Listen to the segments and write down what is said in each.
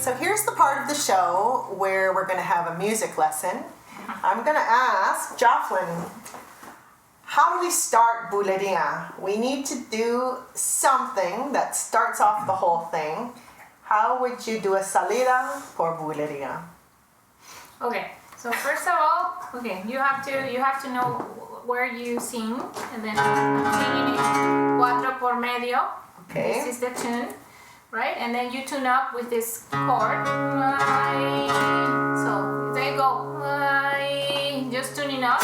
So here's the part of the show where we're going to have a music lesson. I'm going to ask Jafelin, how do we start Bulería? We need to do something that starts off the whole thing. How would you do a salida for Bulería? Okay, so first of all, okay, you have to know where you sing, and then singing it cuatro por medio. Okay. This is the tune, right? And then you tune up with this chord. So there you go. Just tuning up.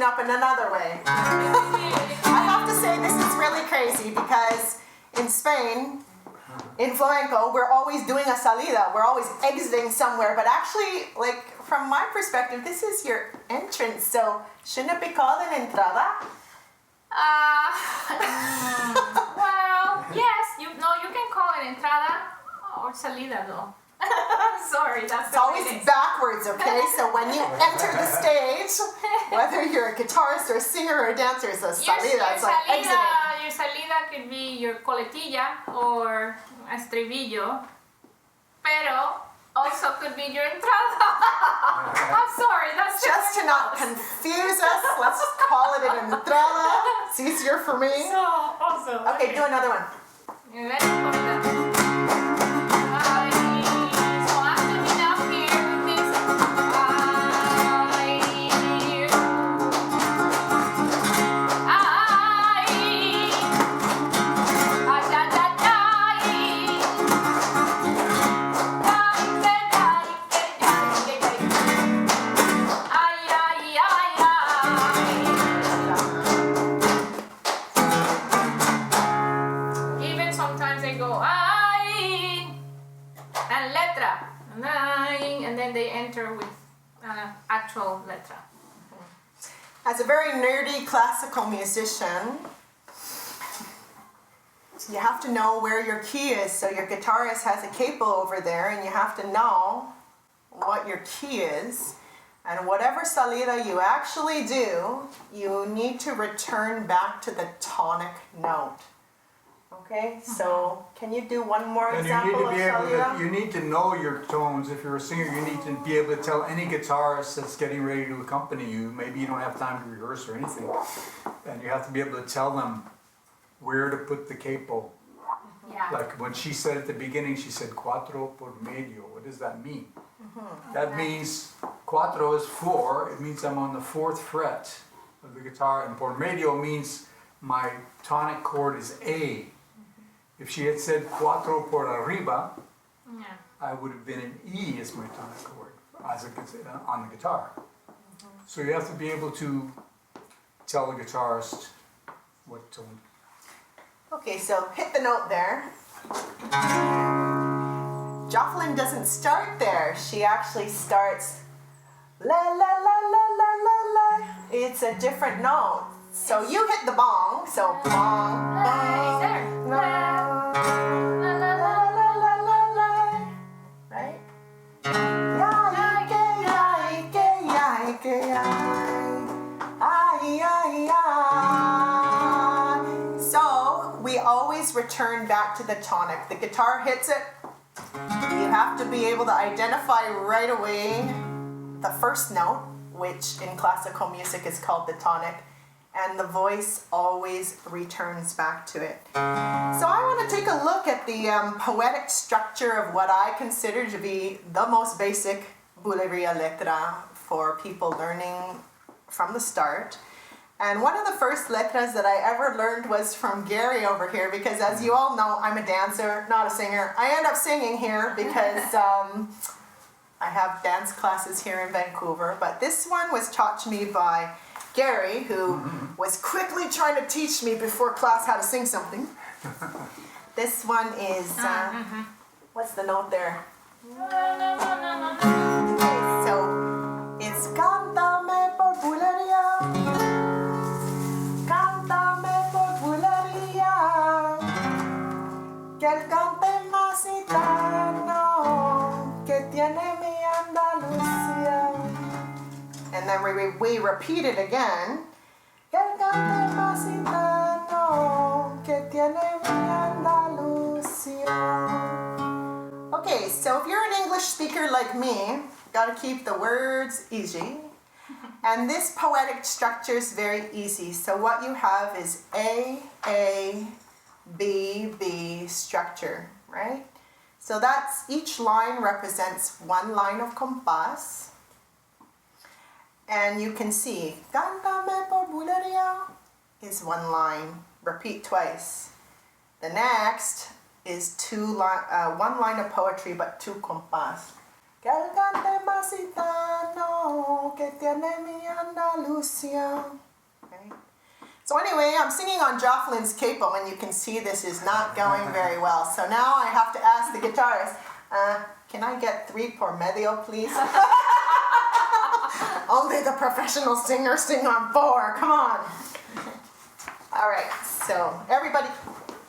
Up in another way. I have to say this is really crazy because in Spain, in flamenco, we're always doing a salida. We're always exiting somewhere, but actually, like from my perspective, this is your entrance. So shouldn't it be called an entrada? Well, yes. You can call it entrada or salida though. Sorry, it's always backwards, okay? So when you enter the stage, whether you're a guitarist or a singer or a dancer, it's a salida. It's like exiting. Your salida could be your coletilla or estribillo, pero also could be your entrada. I'm sorry, that's just to not confuse us. Let's call it an entrada. It's easier for me. So awesome. Okay, do another one. You ready? Actual letra. As a very nerdy classical musician, you have to know where your key is. So your guitarist has a capo over there, and you have to know what your key is. And whatever salida you actually do, you need to return back to the tonic note. Okay, so can you do one more example of salida? You need to know your tones. If you're a singer, you need to be able to tell any guitarist that's getting ready to accompany you. Maybe you don't have time to rehearse or anything, and you have to be able to tell them where to put the capo. Yeah. Like when she said at the beginning, she said cuatro por medio. What does that mean? That means cuatro is 4. It means I'm on the 4th fret of the guitar, and por medio means my tonic chord is A. If she had said cuatro por arriba, I would have been an E as my tonic chord on the guitar. So you have to be able to tell the guitarist what tone. Okay, so hit the note there. Jafelin doesn't start there. She actually starts la la la la la la la. It's a different note. So you hit the bong. So bong, bong, la la la la la la la. Right? So we always return back to the tonic. The guitar hits it, You have to be able to identify right away the first note, which in classical music is called the tonic, and the voice always returns back to it. So I want to take a look at the poetic structure of what I consider to be the most basic Bulería letra for people learning from the start. And one of the first letras that I ever learned was from Gary over here, because as you all know, I'm a dancer, not a singer. I end up singing here because I have dance classes here in Vancouver, but this one was taught to me by Gary, who was quickly trying to teach me before class how to sing something. This one is, what's the note there? Okay, so it's Cántame por Bulería, cántame por Bulería, que el cante más gitano que tiene mi Andalucía. And then we repeat it again. Que el cante más gitano que tiene mi Andalucía. Okay, so if you're an English speaker like me, gotta keep the words easy. And this poetic structure is very easy. So what you have is A, B, B structure, right? So that's, each line represents one line of compás. And you can see, Cántame por Bulería is one line, repeat twice. The next is one line of poetry, but two compás. Que el cante más gitano que tiene mi Andalucía. Okay. So anyway, I'm singing on Jafelin's capo, and you can see this is not going very well. So now I have to ask the guitarist, can I get 3 por medio, please? Only the professional singers sing on 4, come on. All right, so everybody,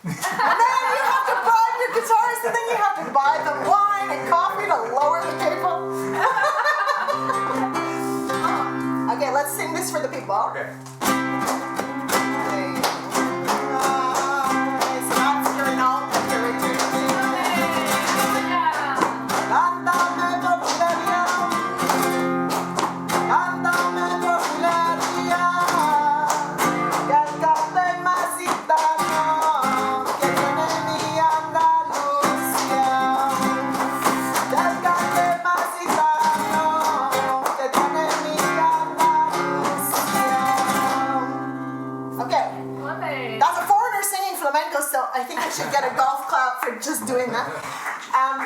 and then you have to bribe your guitarist, and then you have to buy them wine and coffee to lower the capo. Okay, let's sing this for the people. Okay. So that's your note that you're returning to. Cántame por Bulería, cántame por Bulería, que el cante más gitano que tiene mi Andalucía. Que el cante más gitano que tiene mi Andalucía. Okay, that's a foreigner singing flamenco, so I think I should get a golf clap for just doing that.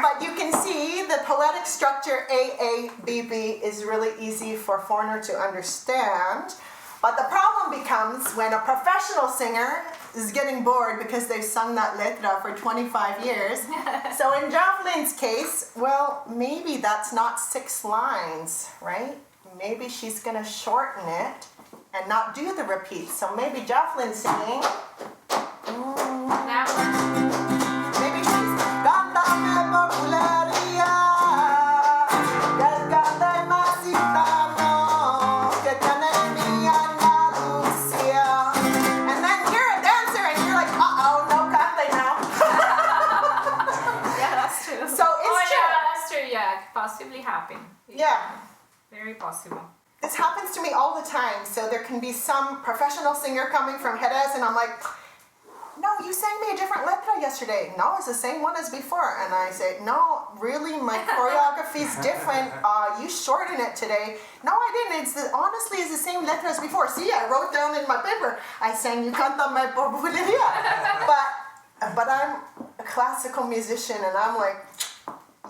But you can see the poetic structure A, B, B is really easy for a foreigner to understand. But the problem becomes when a professional singer is getting bored because they've sung that letra for 25 years. So in Jafelin's case, well, maybe that's not 6 lines, right? Maybe she's going to shorten it and not do the repeats. So maybe Jafelin's singing. Maybe she's Cántame por Bulería, que el cante más gitano que tiene mi Andalucía. And then you're a dancer and you're like, uh-oh, no cante now. Yeah, that's true. So it's true. Yeah, that's true. Yeah, it could possibly happen. Yeah. Very possible. This happens to me all the time. So there can be some professional singer coming from Jerez and I'm like, no, you sang me a different letra yesterday. No, it's the same one as before. And I say, no, really, my choreography's different. You shortened it today. No, I didn't. Honestly, it's the same letra as before. See, I wrote down in my paper, I sang you Cántame por Bulería. But I'm a classical musician and I'm like,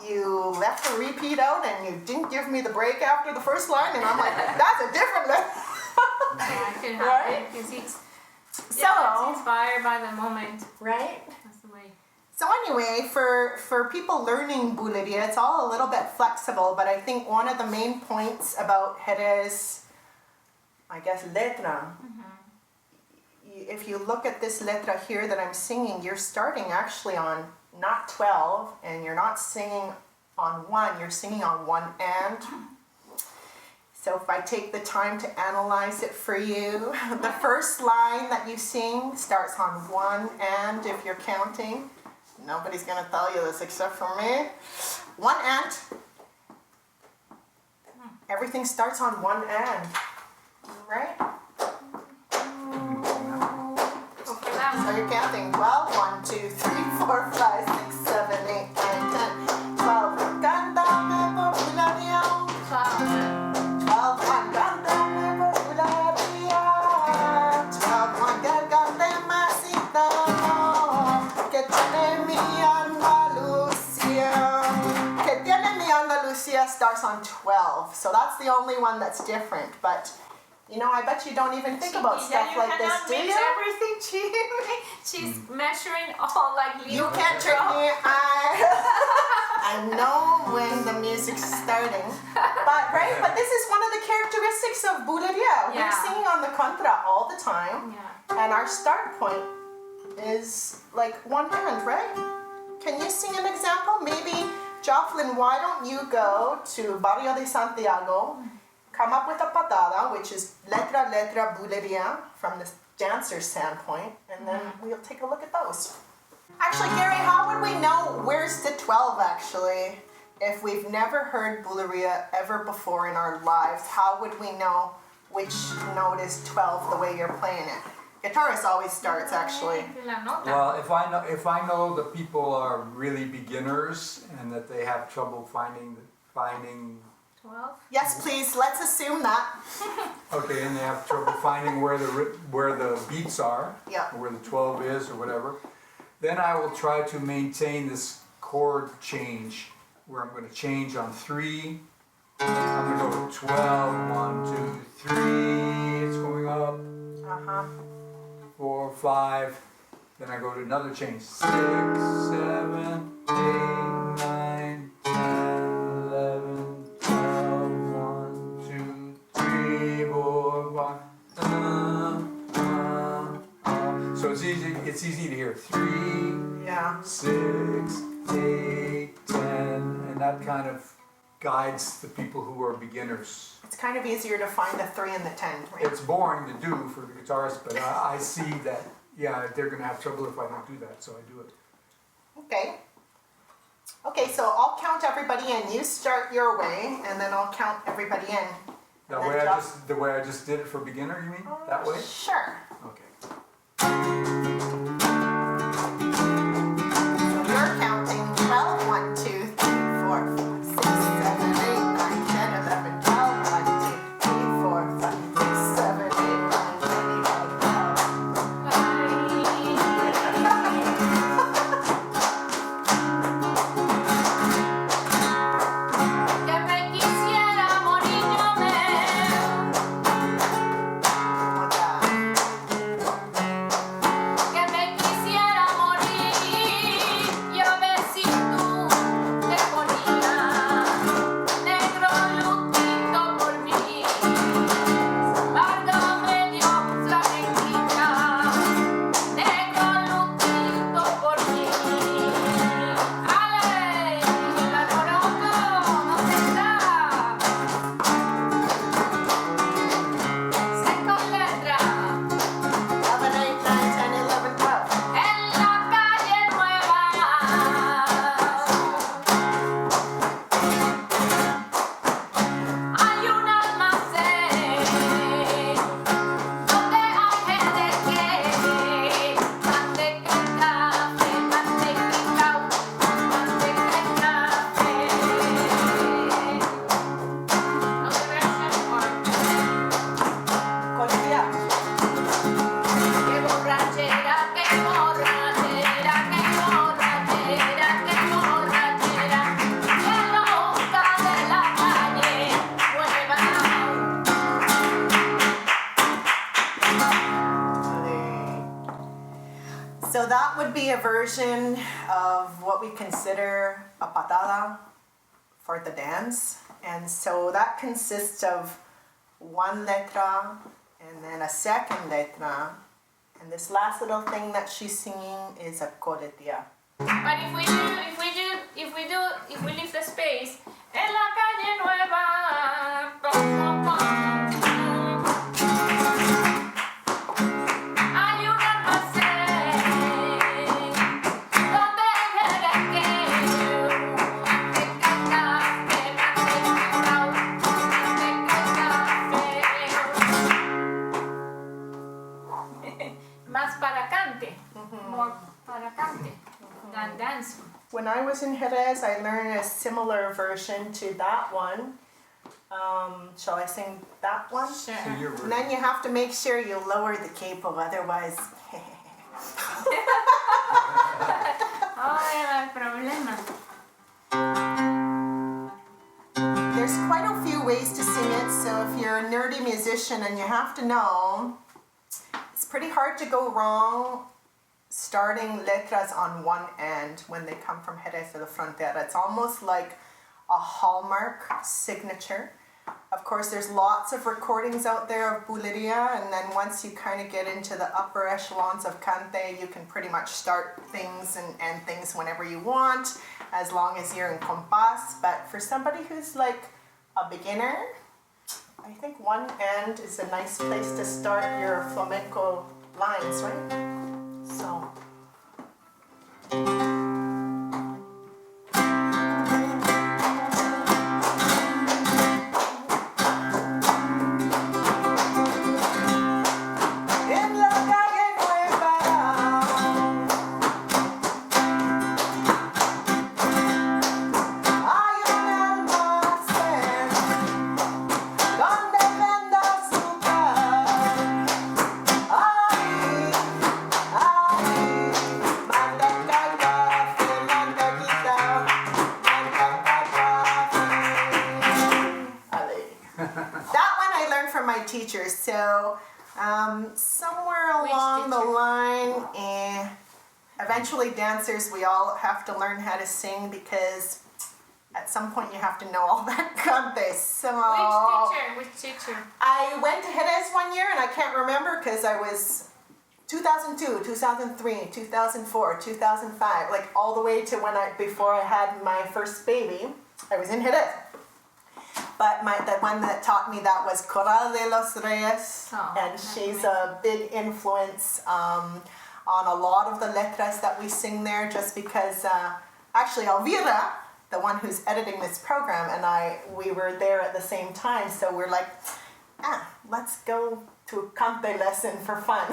you left the repeat out and you didn't give me the break after the first line. And I'm like, that's a different letra. Yeah, it could happen. Because it's inspired by the moment. Right? That's the way. So anyway, for people learning Bulería, it's all a little bit flexible, but I think one of the main points about Jerez, I guess, letra, if you look at this letra here that I'm singing, you're starting actually on not 12, and you're not singing on 1, you're singing on 1 and. So if I take the time to analyze it for you, the first line that you sing starts on 1 and if you're counting. Nobody's gonna tell you this except for me. One and. Everything starts on one and, right? So you're counting 12, 1, 2, 3, 4, 5, 6, 7, 8, 9, 10, 12. Cántame por Bulería. 12, 1, cántame por Bulería. 12, 1, que cante masita, que tiene mi Andalucía. Que tiene mi Andalucía starts on 12, so that's the only one that's different, but you know, I bet you don't even think about stuff like this, do you? Everything she's measuring all like little. You can't trick me. I know when the music's starting. But this is one of the characteristics of Bulería. Yeah. We're singing on the contra all the time. Yeah. And our start point is like one hand, right? Can you sing an example? Maybe, Jafelin, why don't you go to Barrio de Santiago, come up with a patada, which is letra, letra, bulería, from the dancer's standpoint, and then we'll take a look at those. Actually, Gary, how would we know where's the 12 actually? If we've never heard Bulería ever before in our lives, how would we know which note is 12 the way you're playing it? Guitarist always starts actually. Well, if I know the people are really beginners and that they have trouble finding 12. Yes, please, let's assume that. okay, and they have trouble finding where the beats are, Yeah. or where the 12 is, or whatever, then I will try to maintain this chord change, where I'm going to change on 3. I'm going to go to 12, 1, 2, 3, it's going up, 4, 5, then I go to another change, 6, 7, 8, 9, 10, 11, 12, 1, 2, 3, 4, 5. So it's easy to hear 3, Yeah. 6, 8, 10, and that kind of guides the people who are beginners. It's kind of easier to find the 3 and the 10, right? It's boring to do for the guitarist, but I see that, yeah, they're going to have trouble if I don't do that, so I do it. Okay. Okay, so I'll count everybody in. You start your way, and then I'll count everybody in. The way I just did it for beginner, you mean? That way? Sure. Okay. So you're counting 12, 1, 2, 3, 4, 5, 6, 7, 8, 9, 10, 11, 12, 1, 2, 3, 4, 5, 6, 7, 8, 9, 10, 11, Que me quisiera morir yo de que me quisiera morir yo ver si tú te ponías negro lutito por mí bardo medio flamenquita negro lutito por mí ale la coroco no tendrá sé con letra 11, 8, 9, 10, 11, 12. en la calle nueva hay un almacén donde hay gente que manteca en café, manteca en cau, manteca en café. No te veas mejor. Colombia. Qué borrachera, qué borrachera, qué borrachera, qué borrachera, qué loca de la calle nueva. So that would be a version of what we consider a patada for the dance. And so that consists of one letra and then a second letra. And this last little thing that she's singing is a coretia. But if we leave the space, en la calle nueva, pum, pum, pum. Hay un almacén donde than dancing. When I was in Jerez, I learned a similar version to that one. Shall I sing that one? Sure. So your And version. then you have to make sure you lower the capo, otherwise. Oh, no hay problema. There's quite a few ways to sing it, so if you're a nerdy musician and you have to know, it's pretty hard to go wrong starting letras on one end when they come from Jerez to the frontera. It's almost like a hallmark signature. Of course, there's lots of recordings out there of Bulería, and then once you kind of get into the upper echelons of Cante, you can pretty much start things and end things whenever you want, as long as you're in compás. But for somebody who's like a beginner, I think one end is a nice place to start your flamenco lines, right? So. Teachers. So somewhere Which along the teacher? line, eventually dancers, we all have to learn how to sing because at some point you have to know all that Cante. So Which teacher? I went to Jerez one year and I can't remember because I was 2002, 2003, 2004, 2005, like all the way to before I had my first baby. I was in Jerez. But the one that taught me that was Coral de los Reyes, Oh, and she's a big influence on a lot of the letras that we sing there, just because actually Elvira, the one who's editing this program, and we were there at the same time, so we're like, let's go to a Cante lesson for fun.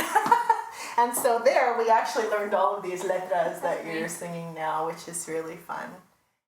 And so there we actually learned all of these letras that you're singing now, which is really fun.